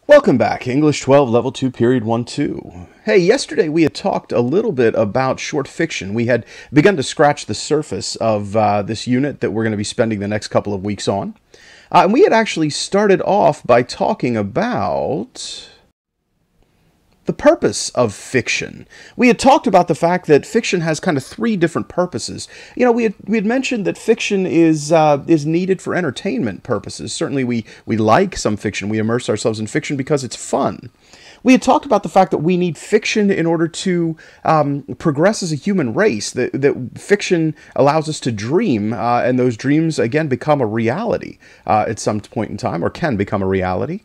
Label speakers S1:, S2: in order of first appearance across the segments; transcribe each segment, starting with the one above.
S1: Welcome back, English 12, Level 2, Period 1-2. Hey, yesterday we had talked a little bit about short fiction. We had begun to scratch the surface of this unit that we're going to be spending the next couple of weeks on. And we had actually started off by talking about the purpose of fiction. We had talked about the fact that fiction has kind of three different purposes. You know, we had mentioned that fiction is needed for entertainment purposes. Certainly we like some fiction. We immerse ourselves in fiction because it's fun. We had talked about the fact that we need fiction in order to progress as a human race, that fiction allows us to dream, and those dreams, again, become a reality at some point in time, or can become a reality.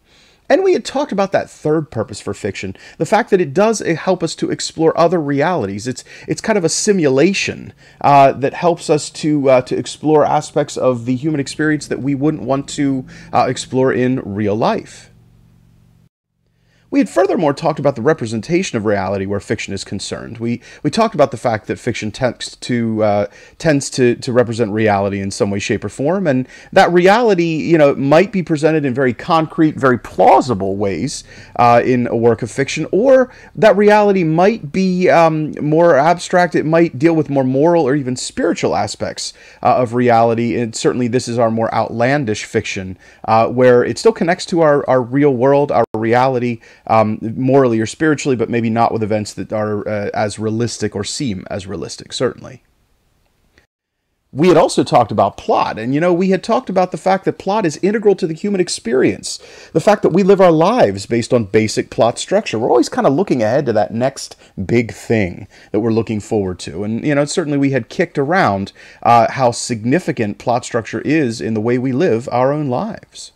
S1: And we had talked about that third purpose for fiction, the fact that it does help us to explore other realities. It's kind of a simulation that helps us to explore aspects of the human experience that we wouldn't want to explore in real life. We had furthermore talked about the representation of reality where fiction is concerned. We talked about the fact that fiction tends to represent reality in some way, shape, or form, and that reality, you know, might be presented in very concrete, very plausible ways in a work of fiction, or that reality might be more abstract. It might deal with more moral or even spiritual aspects of reality, and certainly this is our more outlandish fiction, where it still connects to our real world, our reality, morally or spiritually, but maybe not with events that are as realistic or seem as realistic, certainly. We had also talked about plot, and you know, we had talked about the fact that plot is integral to the human experience. The fact that we live our lives based on basic plot structure. We're always kind of looking ahead to that next big thing that we're looking forward to. And you know, certainly we had kicked around how significant plot structure is in the way we live our own lives.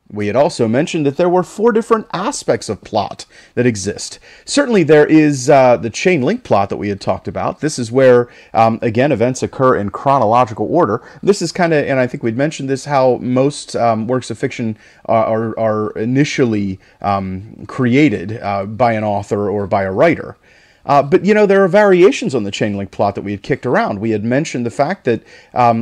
S1: We had also mentioned that there were four different aspects of plot that exist. Certainly there is the chain link plot that we had talked about. This is where, again, events occur in chronological order. This is kind of, and I think we'd mentioned this, how most works of fiction are initially created by an author or by a writer. But, you know, there are variations on the chain link plot that we had kicked around. We had mentioned the fact that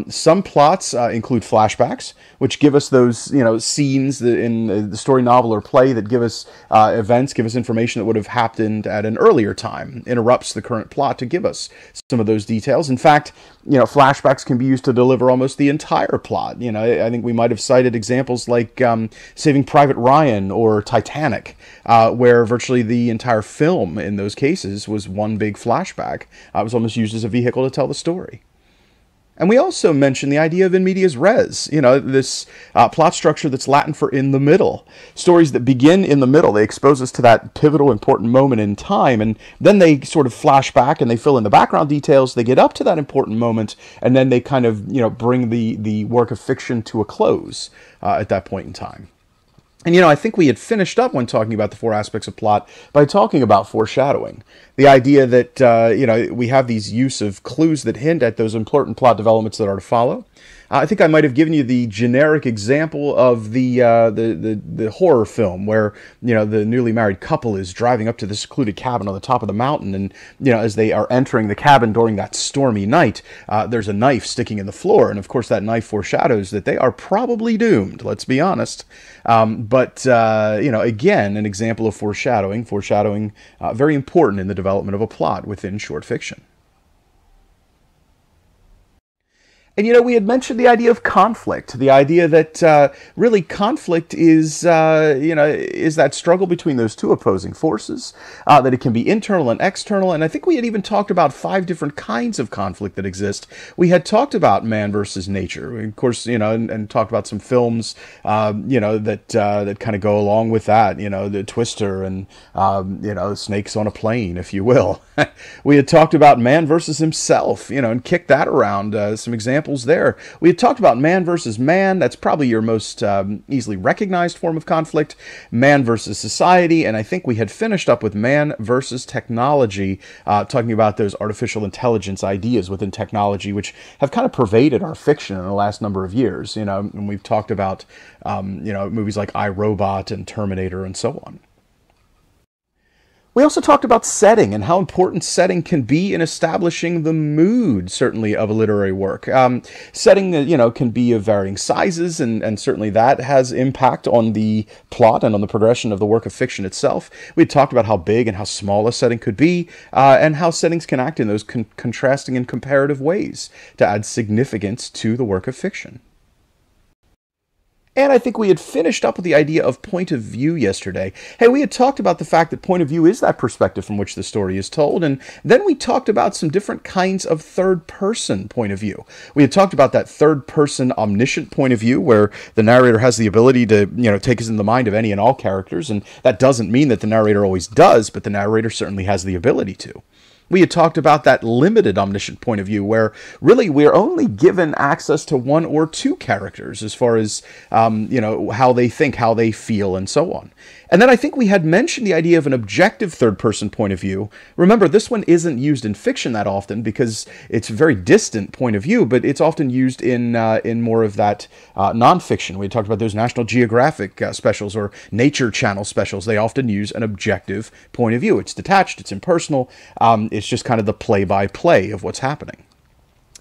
S1: some plots include flashbacks, which give us those, you know, scenes in the story, novel, or play that give us events, give us information that would have happened at an earlier time, interrupts the current plot to give us some of those details. In fact, you know, flashbacks can be used to deliver almost the entire plot. You know, I think we might have cited examples like Saving Private Ryan or Titanic, where virtually the entire film in those cases was one big flashback. It was almost used as a vehicle to tell the story. And we also mentioned the idea of in medias res, you know, this plot structure that's Latin for in the middle. Stories that begin in the middle, they expose us to that pivotal, important moment in time, and then they sort of flash back and they fill in the background details, they get up to that important moment, and then they kind of, you know, bring the work of fiction to a close at that point in time. And, you know, I think we had finished up when talking about the four aspects of plot by talking about foreshadowing. The idea that, you know, we have these use of clues that hint at those important plot developments that are to follow. I think I might have given you the generic example of the horror film where, you know, the newly married couple is driving up to the secluded cabin on the top of the mountain, and, you know, as they are entering the cabin during that stormy night, there's a knife sticking in the floor, and of course that knife foreshadows that they are probably doomed, let's be honest. But you know, again, an example of foreshadowing, very important in the development of a plot within short fiction. And, you know, we had mentioned the idea of conflict, the idea that really conflict is, you know, is that struggle between those two opposing forces, that it can be internal and external. And I think we had even talked about 5 different kinds of conflict that exist. We had talked about man versus nature, of course, you know, and talked about some films, you know, that kind of go along with that, you know, the Twister and, you know, Snakes on a Plane, if you will. We had talked about man versus himself, you know, and kicked that around, some examples there. We had talked about man versus man. That's probably your most easily recognized form of conflict. Man versus society. And I think we had finished up with man versus technology, talking about those artificial intelligence ideas within technology, which have kind of pervaded our fiction in the last number of years. You know, and we've talked about, you know, movies like I, Robot and Terminator and so on. We also talked about setting and how important setting can be in establishing the mood, certainly, of a literary work. Setting, can be of varying sizes, and certainly that has impact on the plot and on the progression of the work of fiction itself. We talked about how big and how small a setting could be, and how settings can act in those contrasting and comparative ways to add significance to the work of fiction. And I think we had finished up with the idea of point of view yesterday. Hey, we had talked about the fact that point of view is that perspective from which the story is told, and then we talked about some different kinds of third-person point of view. We had talked about that third-person omniscient point of view, where the narrator has the ability to, take us in the mind of any and all characters, and that doesn't mean that the narrator always does, but the narrator certainly has the ability to. We had talked about that limited omniscient point of view, where really we're only given access to one or two characters as far as, how they think, how they feel, and so on. And then I think we had mentioned the idea of an objective third-person point of view. Remember, this one isn't used in fiction that often because it's a very distant point of view, but it's often used in more of that nonfiction. We talked about those National Geographic specials or Nature Channel specials. They often use an objective point of view. It's detached, it's impersonal, it's just kind of the play-by-play of what's happening.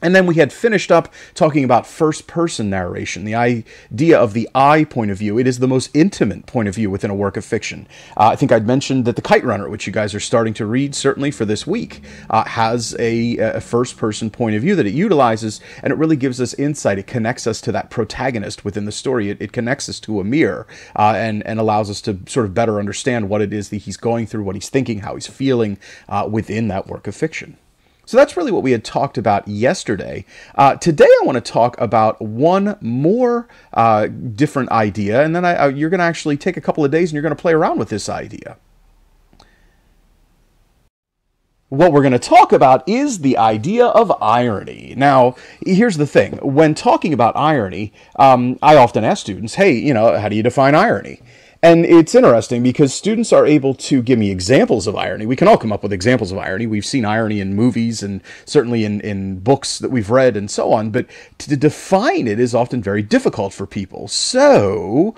S1: And then we had finished up talking about first-person narration, the idea of the I point of view. It is the most intimate point of view within a work of fiction. I think I'd mentioned that The Kite Runner, which you guys are starting to read, certainly for this week, has a first-person point of view that it utilizes, and it really gives us insight. It connects us to that protagonist within the story. It connects us to a mirror and allows us to sort of better understand what it is that he's going through, what he's thinking, how he's feeling within that work of fiction. So that's really what we had talked about yesterday. Today I want to talk about one more different idea, and then you're going to actually take a couple of days and you're going to play around with this idea. What we're going to talk about is the idea of irony. Now, here's the thing. When talking about irony, I often ask students, hey, how do you define irony? And it's interesting because students are able to give me examples of irony. We can all come up with examples of irony. We've seen irony in movies and certainly in books that we've read and so on. But to define it is often very difficult for people. So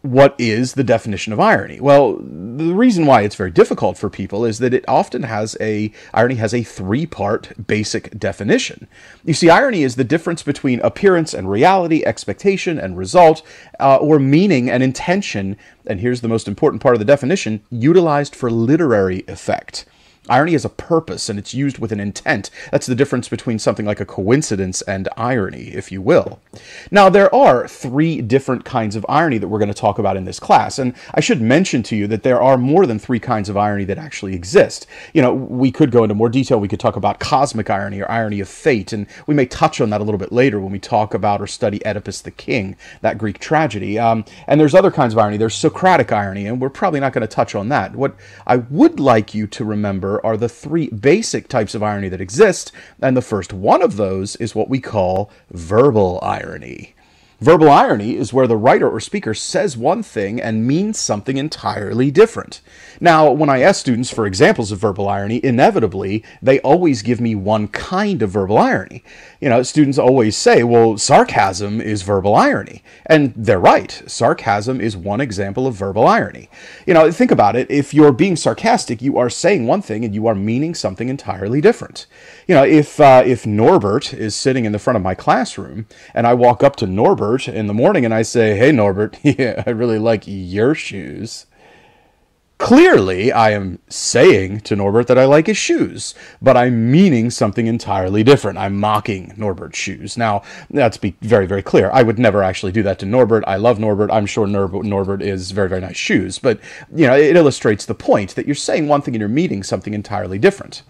S1: what is the definition of irony? Well, the reason why it's very difficult for people is that it often irony has a three-part basic definition. You see, irony is the difference between appearance and reality, expectation and result, or meaning and intention, and here's the most important part of the definition, utilized for literary effect. Irony has a purpose, and it's used with an intent. That's the difference between something like a coincidence and irony, if you will. Now, there are three different kinds of irony that we're going to talk about in this class, and I should mention to you that there are more than three kinds of irony that actually exist. We could go into more detail. We could talk about cosmic irony or irony of fate, and we may touch on that a little bit later when we talk about or study Oedipus the King, that Greek tragedy. And there's other kinds of irony. There's Socratic irony, and we're probably not going to touch on that. What I would like you to remember are the three basic types of irony that exist, and the first one of those is what we call verbal irony. Verbal irony is where the writer or speaker says one thing and means something entirely different. Now, when I ask students for examples of verbal irony, inevitably, they always give me one kind of verbal irony. Students always say, well, sarcasm is verbal irony. And they're right. Sarcasm is one example of verbal irony. Think about it. If you're being sarcastic, you are saying one thing and you are meaning something entirely different. If Norbert is sitting in the front of my classroom and I walk up to Norbert in the morning and I say, hey, Norbert, yeah, I really like your shoes. Clearly, I am saying to Norbert that I like his shoes, but I'm meaning something entirely different. I'm mocking Norbert's shoes. Now, let's be very, very clear. I would never actually do that to Norbert. I love Norbert. I'm sure Norbert is very, very nice shoes. But, it illustrates the point that you're saying one thing and you're meaning something entirely different.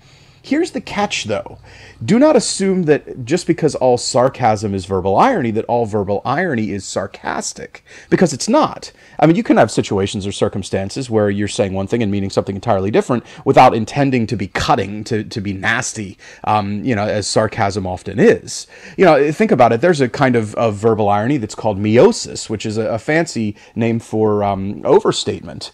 S1: Here's the catch, though. Do not assume that just because all sarcasm is verbal irony, that all verbal irony is sarcastic, because it's not. I mean, you can have situations or circumstances where you're saying one thing and meaning something entirely different without intending to be cutting, to be nasty, as sarcasm often is. Think about it. There's a kind of verbal irony that's called meiosis, which is a fancy name for overstatement.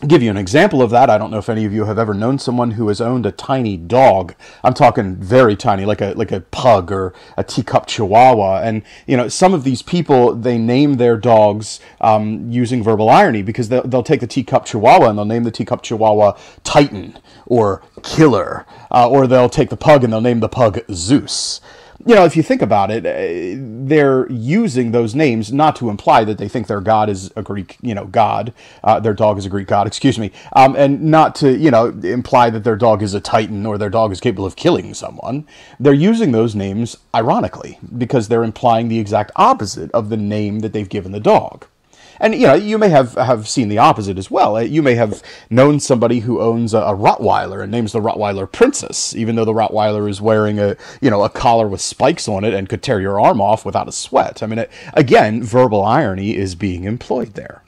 S1: Give you an example of that. I don't know if any of you have ever known someone who has owned a tiny dog. I'm talking very tiny, like a pug or a teacup chihuahua. And some of these people, they name their dogs using verbal irony, because they'll take the teacup chihuahua and they'll name the teacup chihuahua Titan or Killer, or they'll take the pug and they'll name the pug Zeus. If you think about it, they're using those names not to imply that they think their god is a Greek, god. Their dog is a Greek god, excuse me. And not to, imply that their dog is a titan or their dog is capable of killing someone. They're using those names ironically because they're implying the exact opposite of the name that they've given the dog. And, you may have seen the opposite as well. You may have known somebody who owns a Rottweiler and names the Rottweiler Princess, even though the Rottweiler is wearing a collar with spikes on it and could tear your arm off without a sweat. I mean, again, verbal irony is being employed there.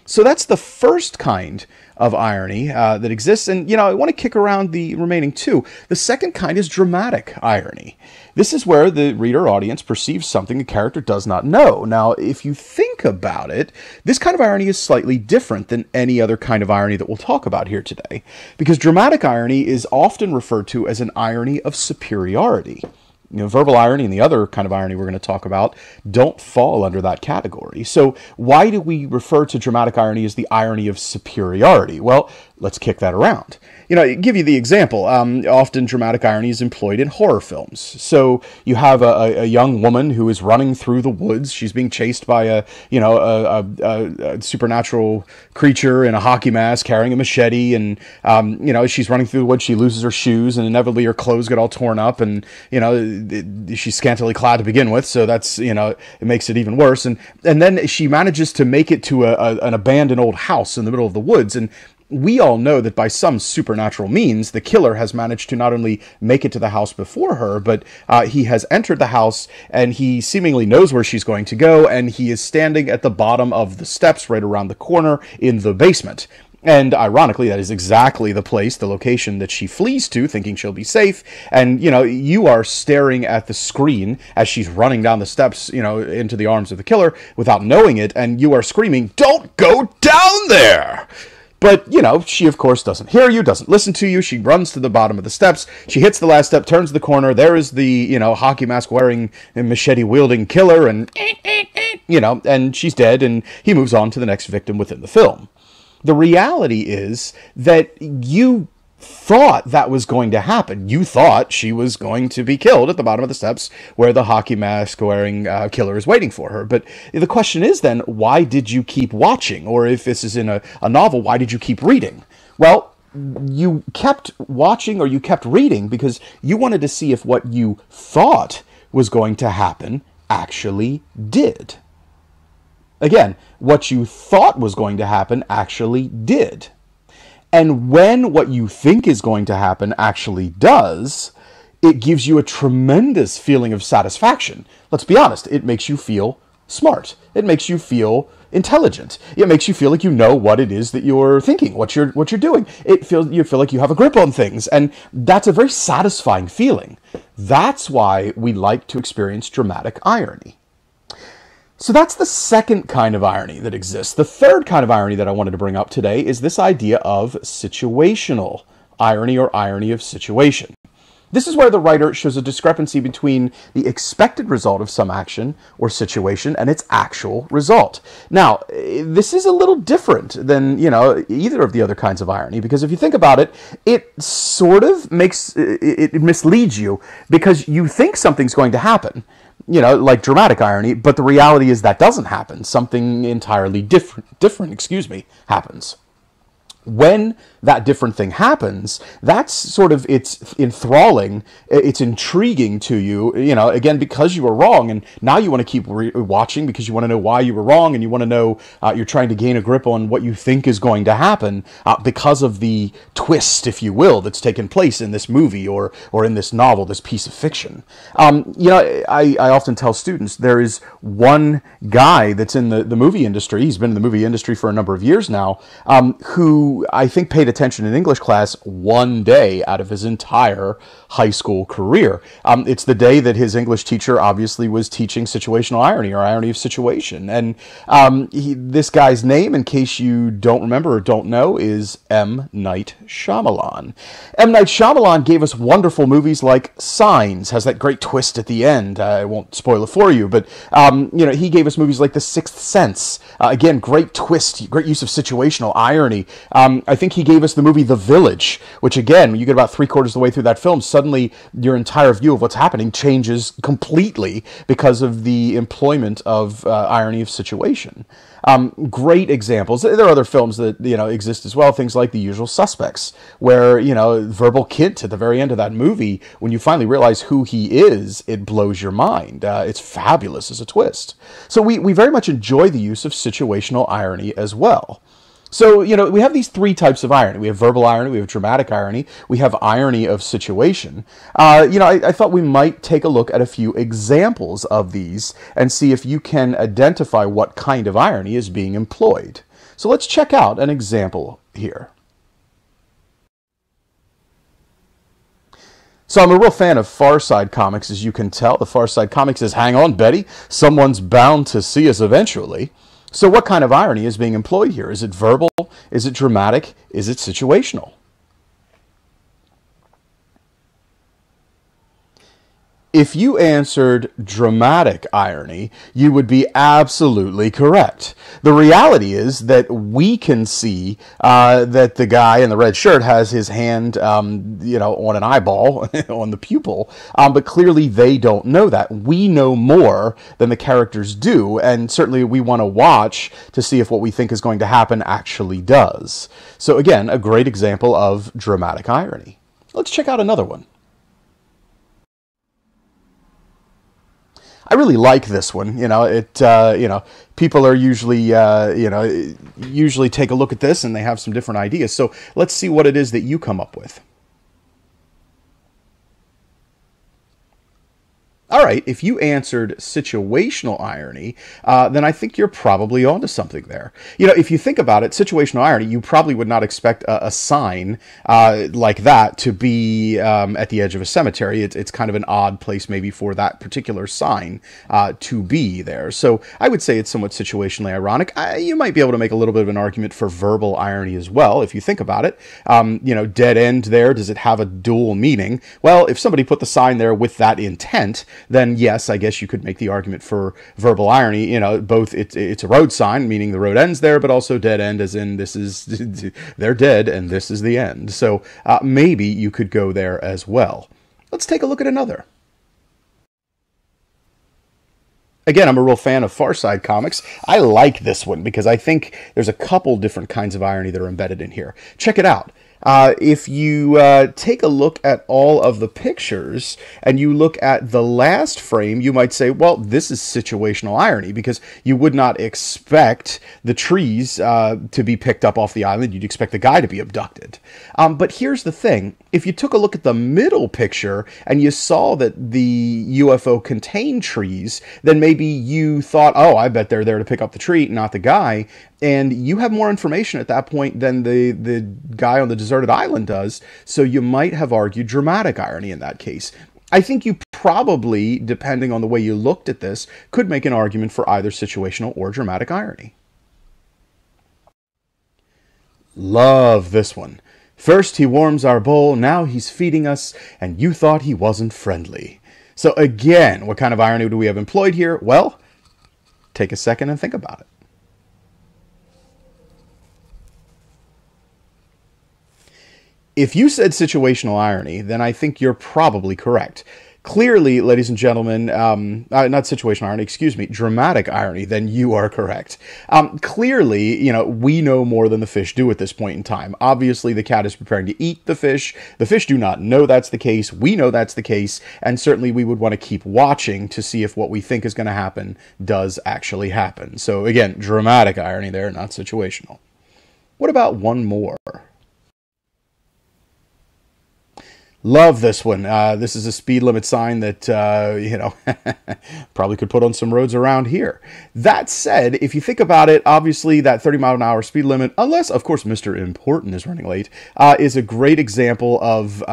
S1: So that's the first kind of irony that exists. And, I want to kick around the remaining two. The second kind is dramatic irony. This is where the reader audience perceives something the character does not know. Now, if you think about it, this kind of irony is slightly different than any other kind of irony that we'll talk about here today, because dramatic irony is often referred to as an irony of superiority. Verbal irony and the other kind of irony we're going to talk about don't fall under that category. So why do we refer to dramatic irony as the irony of superiority? Well, let's kick that around. Give you the example. Often dramatic irony is employed in horror films. So you have a young woman who is running through the woods. She's being chased by a supernatural creature in a hockey mask carrying a machete, and she's running through the woods. She loses her shoes, and inevitably her clothes get all torn up, and she's scantily clad to begin with. So that's it makes it even worse. And then she manages to make it to an abandoned old house in the middle of the woods, and we all know that by some supernatural means, the killer has managed to not only make it to the house before her, but he has entered the house and he seemingly knows where she's going to go, and he is standing at the bottom of the steps right around the corner in the basement. And ironically, that is exactly the location that she flees to, thinking she'll be safe. And, you are staring at the screen as she's running down the steps, into the arms of the killer without knowing it, and you are screaming, "Don't go down there!" But, she, of course, doesn't hear you, doesn't listen to you. She runs to the bottom of the steps. She hits the last step, turns the corner. There is the, hockey mask wearing, machete wielding killer, and, and she's dead, and he moves on to the next victim within the film. The reality is that you thought that was going to happen. You thought she was going to be killed at the bottom of the steps where the hockey mask wearing killer is waiting for her. But the question is then, why did you keep watching? Or if this is in a novel, why did you keep reading? Well, you kept watching or you kept reading because you wanted to see if what you thought was going to happen actually did. Again, what you thought was going to happen actually did. And when what you think is going to happen actually does, it gives you a tremendous feeling of satisfaction. Let's be honest, it makes you feel smart. It makes you feel intelligent. It makes you feel like you know what it is that you're thinking, what you're doing. You feel like you have a grip on things, and that's a very satisfying feeling. That's why we like to experience dramatic irony. So that's the second kind of irony that exists. The third kind of irony that I wanted to bring up today is this idea of situational irony, or irony of situation. This is where the writer shows a discrepancy between the expected result of some action or situation and its actual result. Now, this is a little different than, either of the other kinds of irony, because if you think about it, it sort of it misleads you because you think something's going to happen. Like dramatic irony, but the reality is that doesn't happen. Something entirely different, happens. When that different thing happens, that's sort of, it's enthralling, it's intriguing to you, again, because you were wrong, and now you want to keep watching because you want to know why you were wrong, and you want to know, you're trying to gain a grip on what you think is going to happen because of the twist, if you will, that's taken place in this movie or in this novel, this piece of fiction. I often tell students there is one guy that's in the movie industry, he's been in the movie industry for a number of years now, who who I think paid attention in English class one day out of his entire high school career. It's the day that his English teacher obviously was teaching situational irony or irony of situation. And this guy's name, in case you don't remember or don't know, is M. Night Shyamalan. M. Night Shyamalan gave us wonderful movies like Signs, has that great twist at the end. I won't spoil it for you, but he gave us movies like The Sixth Sense. Again, great twist, great use of situational irony. I think he gave us the movie The Village, which again, when you get about 3/4 of the way through that film, suddenly your entire view of what's happening changes completely because of the employment of irony of situation. Great examples. There are other films that exist as well. Things like The Usual Suspects, where verbal Kint at the very end of that movie, when you finally realize who he is, it blows your mind. It's fabulous as a twist. So we very much enjoy the use of situational irony as well. So, we have these three types of irony. We have verbal irony, we have dramatic irony, we have irony of situation. I thought we might take a look at a few examples of these and see if you can identify what kind of irony is being employed. So let's check out an example here. So I'm a real fan of Far Side comics, as you can tell. The Far Side comics says, "Hang on, Betty, someone's bound to see us eventually." So what kind of irony is being employed here? Is it verbal? Is it dramatic? Is it situational? If you answered dramatic irony, you would be absolutely correct. The reality is that we can see that the guy in the red shirt has his hand, on an eyeball, on the pupil, but clearly they don't know that. We know more than the characters do, and certainly we want to watch to see if what we think is going to happen actually does. So again, a great example of dramatic irony. Let's check out another one. I really like this one. People are usually take a look at this and they have some different ideas. So let's see what it is that you come up with. All right, if you answered situational irony, then I think you're probably onto something there. If you think about it, situational irony, you probably would not expect a sign like that to be at the edge of a cemetery. It's kind of an odd place maybe for that particular sign to be there. So I would say it's somewhat situationally ironic. You might be able to make a little bit of an argument for verbal irony as well, if you think about it. Dead end there, does it have a dual meaning? Well, if somebody put the sign there with that intent, then yes, I guess you could make the argument for verbal irony. Both it's a road sign, meaning the road ends there, but also dead end, as in this is they're dead and this is the end. So maybe you could go there as well. Let's take a look at another. Again, I'm a real fan of Far Side comics. I like this one because I think there's a couple different kinds of irony that are embedded in here. Check it out. If you take a look at all of the pictures and you look at the last frame, you might say, well, this is situational irony because you would not expect the trees to be picked up off the island. You'd expect the guy to be abducted. But here's the thing. If you took a look at the middle picture and you saw that the UFO contained trees, then maybe you thought, oh, I bet they're there to pick up the tree, not the guy. And you have more information at that point than the guy on the deserted island does, so you might have argued dramatic irony in that case. I think you probably, depending on the way you looked at this, could make an argument for either situational or dramatic irony. Love this one. First he warms our bowl, now he's feeding us, and you thought he wasn't friendly. So again, what kind of irony do we have employed here? Well, take a second and think about it. If you said situational irony, then I think you're probably correct. Clearly, ladies and gentlemen, not situational irony, excuse me, dramatic irony, then you are correct. Clearly, we know more than the fish do at this point in time. Obviously, the cat is preparing to eat the fish. The fish do not know that's the case. We know that's the case. And certainly we would want to keep watching to see if what we think is going to happen does actually happen. So again, dramatic irony there, not situational. What about one more? Love this one. This is a speed limit sign that, probably could put on some roads around here. That said, if you think about it, obviously that 30-mile-an-hour speed limit, unless, of course, Mr. Important is running late, is a great example of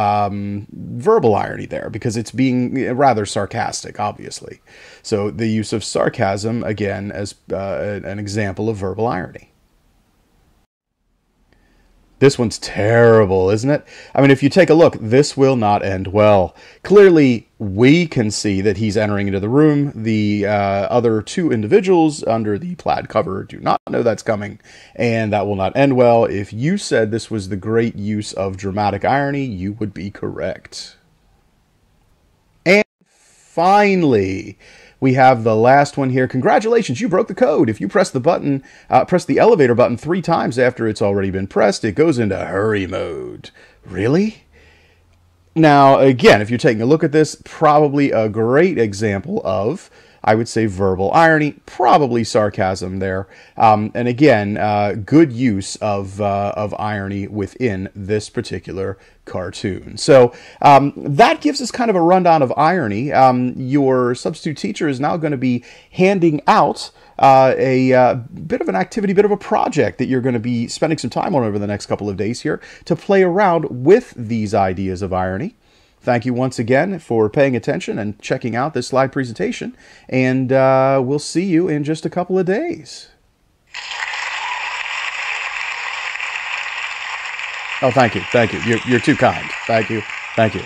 S1: verbal irony there, because it's being rather sarcastic, obviously. So the use of sarcasm, again, as an example of verbal irony. This one's terrible, isn't it? I mean, if you take a look, this will not end well. Clearly, we can see that he's entering into the room. The other two individuals under the plaid cover do not know that's coming, and that will not end well. If you said this was the great use of dramatic irony, you would be correct. And finally, we have the last one here. Congratulations, you broke the code. If you press the button, press the elevator button 3 times after it's already been pressed, it goes into hurry mode. Really? Now, again, if you're taking a look at this, probably a great example of, I would say, verbal irony, probably sarcasm there. And again, good use of irony within this particular cartoon. So that gives us kind of a rundown of irony. Your substitute teacher is now going to be handing out a bit of an activity, bit of a project that you're going to be spending some time on over the next couple of days here to play around with these ideas of irony. Thank you once again for paying attention and checking out this slide presentation, and we'll see you in just a couple of days. Oh, thank you. Thank you. You're too kind. Thank you. Thank you.